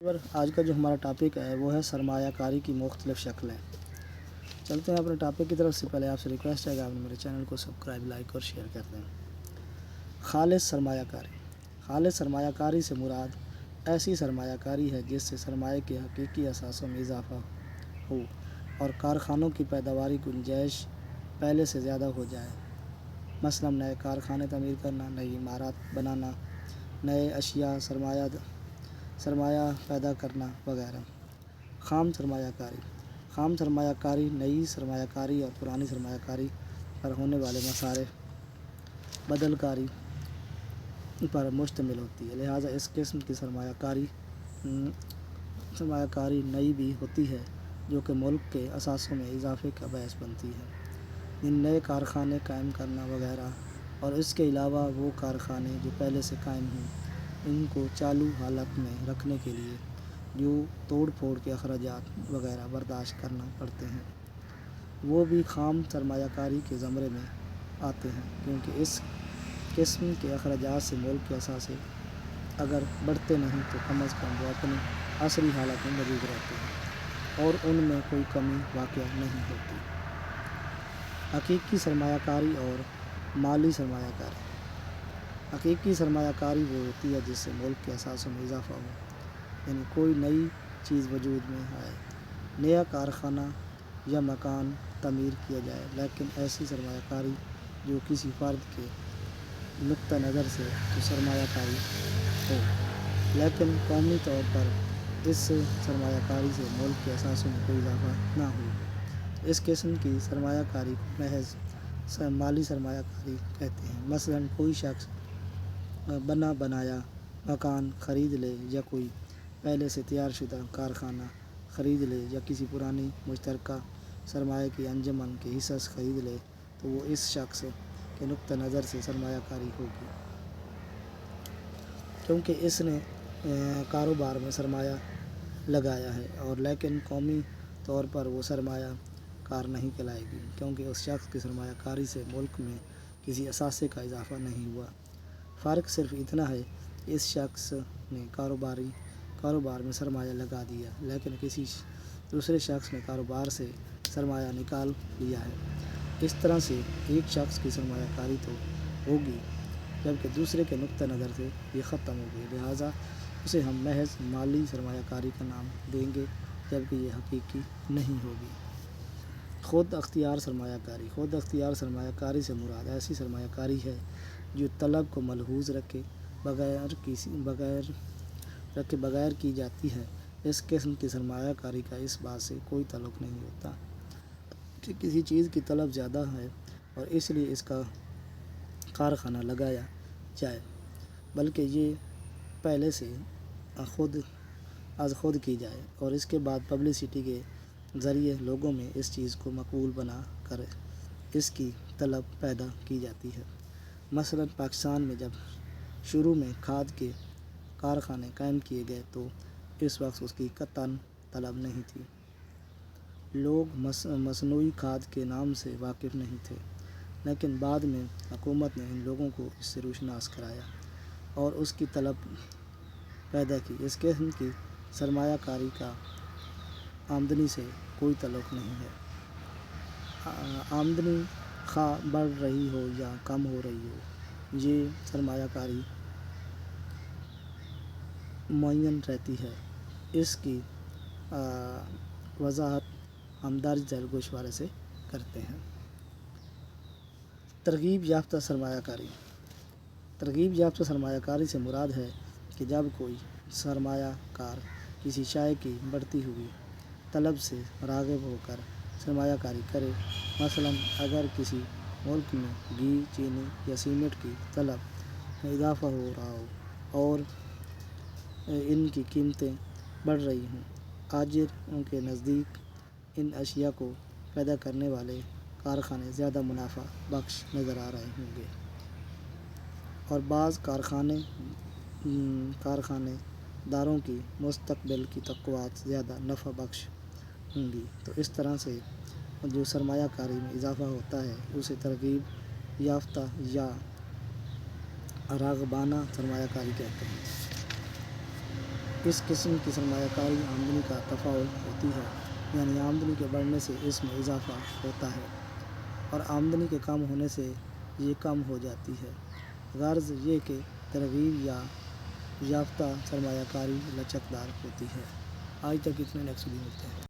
آج کا جو ہمارا ٹاپک ہے وہ ہے سرمایہ کاری کی مختلف شکلیں۔ چلتے ہیں اپنے ٹاپک کی طرف سے پہلے آپ سے ریکویسٹ ہے کہ آپ میرے چینل کو سبسکرائب، لائک اور شیئر کر دیں۔ خالص سرمایہ کاری۔ خالص سرمایہ کاری سے مراد ایسی سرمایہ کاری ہے جس سے سرمایہ کے حقیقی اثاثوں میں اضافہ ہو اور کارخانوں کی پیداواری گنجائش پہلے سے زیادہ ہو جائے، مثلاً نئے کارخانے تعمیر کرنا، نئی عمارات بنانا، نئے اشیاء سرمایہ پیدا کرنا وغیرہ۔ خام سرمایہ کاری۔ خام سرمایہ کاری نئی سرمایہ کاری اور پرانی سرمایہ کاری پر ہونے والے مصارف بدل کاری پر مشتمل ہوتی ہے، لہٰذا اس قسم کی سرمایہ کاری نئی بھی ہوتی ہے جو کہ ملک کے اثاثوں میں اضافے کا باعث بنتی ہے، جن نئے کارخانے قائم کرنا وغیرہ، اور اس کے علاوہ وہ کارخانے جو پہلے سے قائم ہوں ان کو چالو حالت میں رکھنے کے لیے جو توڑ پھوڑ کے اخراجات وغیرہ برداشت کرنا پڑتے ہیں، وہ بھی خام سرمایہ کاری کے زمرے میں آتے ہیں، کیونکہ اس قسم کے اخراجات سے ملک کے اثاثے اگر بڑھتے نہیں تو کم از کم وہ اپنی اصلی حالت میں موجود رہتے ہیں اور ان میں کوئی کمی واقع نہیں ہوتی۔ حقیقی سرمایہ کاری اور مالی سرمایہ کاری۔ حقیقی سرمایہ کاری وہ ہوتی ہے جس سے ملک کے اثاثوں میں اضافہ ہو، یعنی کوئی نئی چیز وجود میں آئے، نیا کارخانہ یا مکان تعمیر کیا جائے، لیکن ایسی سرمایہ کاری جو کسی فرد کے نقطہ نظر سے تو سرمایہ کاری ہو، لیکن قومی طور پر اس سرمایہ کاری سے ملک کے اثاثوں میں کوئی اضافہ نہ ہو، اس قسم کی سرمایہ کاری کو محض مالی سرمایہ کاری کہتے ہیں۔ مثلاً کوئی شخص بنا بنایا مکان خرید لے یا کوئی پہلے سے تیار شدہ کارخانہ خرید لے یا کسی پرانی مشترکہ سرمایہ کی انجمن کے حصص خرید لے تو وہ اس شخص کے نقطہ نظر سے سرمایہ کاری ہوگی، کیونکہ اس نے کاروبار میں سرمایہ لگایا ہے، اور لیکن قومی طور پر وہ سرمایہ کار نہیں کہلائے گی، کیونکہ اس شخص کی سرمایہ کاری سے ملک میں کسی اثاثے کا اضافہ نہیں ہوا۔ فرق صرف اتنا ہے کہ اس شخص نے کاروبار میں سرمایہ لگا دیا، لیکن کسی دوسرے شخص نے کاروبار سے سرمایہ نکال لیا ہے۔ اس طرح سے ایک شخص کی سرمایہ کاری تو ہوگی جبکہ دوسرے کے نقطہ نظر سے یہ ختم ہوگی، لہٰذا اسے ہم محض مالی سرمایہ کاری کا نام دیں گے جبکہ یہ حقیقی نہیں ہوگی۔ خود اختیار سرمایہ کاری۔ خود اختیار سرمایہ کاری سے مراد ایسی سرمایہ کاری ہے جو طلب کو ملحوظ رکھے بغیر کی جاتی ہے۔ اس قسم کی سرمایہ کاری کا اس بات سے کوئی تعلق نہیں ہوتا کہ کسی چیز کی طلب زیادہ ہے اور اس لیے اس کا کارخانہ لگایا جائے، بلکہ یہ پہلے سے خود کی جائے اور اس کے بعد پبلسٹی کے ذریعے لوگوں میں اس چیز کو مقبول بنا کر اس کی طلب پیدا کی جاتی ہے۔ مثلاً پاکستان میں جب شروع میں کھاد کے کارخانے قائم کیے گئے تو اس وقت اس کی قطعاً طلب نہیں تھی، لوگ مصنوعی کھاد کے نام سے واقف نہیں تھے، لیکن بعد میں حکومت نے ان لوگوں کو اس سے روشناس کرایا اور اس کی طلب پیدا کی۔ اس قسم کی سرمایہ کاری کا آمدنی سے کوئی تعلق نہیں ہے۔ آمدنی خواہ بڑھ رہی ہو یا کم ہو رہی ہو، یہ سرمایہ کاری معین رہتی ہے۔ اس کی وضاحت ہم درج ذیل گوشوارے سے کرتے ہیں۔ ترغیب یافتہ سرمایہ کاری۔ ترغیب یافتہ سرمایہ کاری سے مراد ہے کہ جب کوئی سرمایہ کار کسی شے کی بڑھتی ہوئی طلب سے راغب ہو کر سرمایہ کاری کرے، مثلاً اگر کسی ملک میں گھی، چینی یا سیمنٹ کی طلب میں اضافہ ہو رہا ہو اور ان کی قیمتیں بڑھ رہی ہوں، تاجروں کے نزدیک ان اشیاء کو پیدا کرنے والے کارخانے زیادہ منافع بخش نظر آ رہے ہوں گے اور بعض کارخانے داروں کی مستقبل کی توقعات زیادہ نفع بخش ہوں گی، تو اس طرح سے جو سرمایہ کاری میں اضافہ ہوتا ہے اسے ترغیب یافتہ یا راغبانہ سرمایہ کاری کہتے ہیں۔ اس قسم کی سرمایہ کاری آمدنی کا تفاعل ہوتی ہے، یعنی آمدنی کے بڑھنے سے اس میں اضافہ ہوتا ہے اور آمدنی کے کم ہونے سے یہ کم ہو جاتی ہے۔ غرض یہ کہ ترغیب یافتہ سرمایہ کاری لچکدار ہوتی ہے۔ آج تک اتنا، نیکسٹ ویڈیو ملتے ہیں۔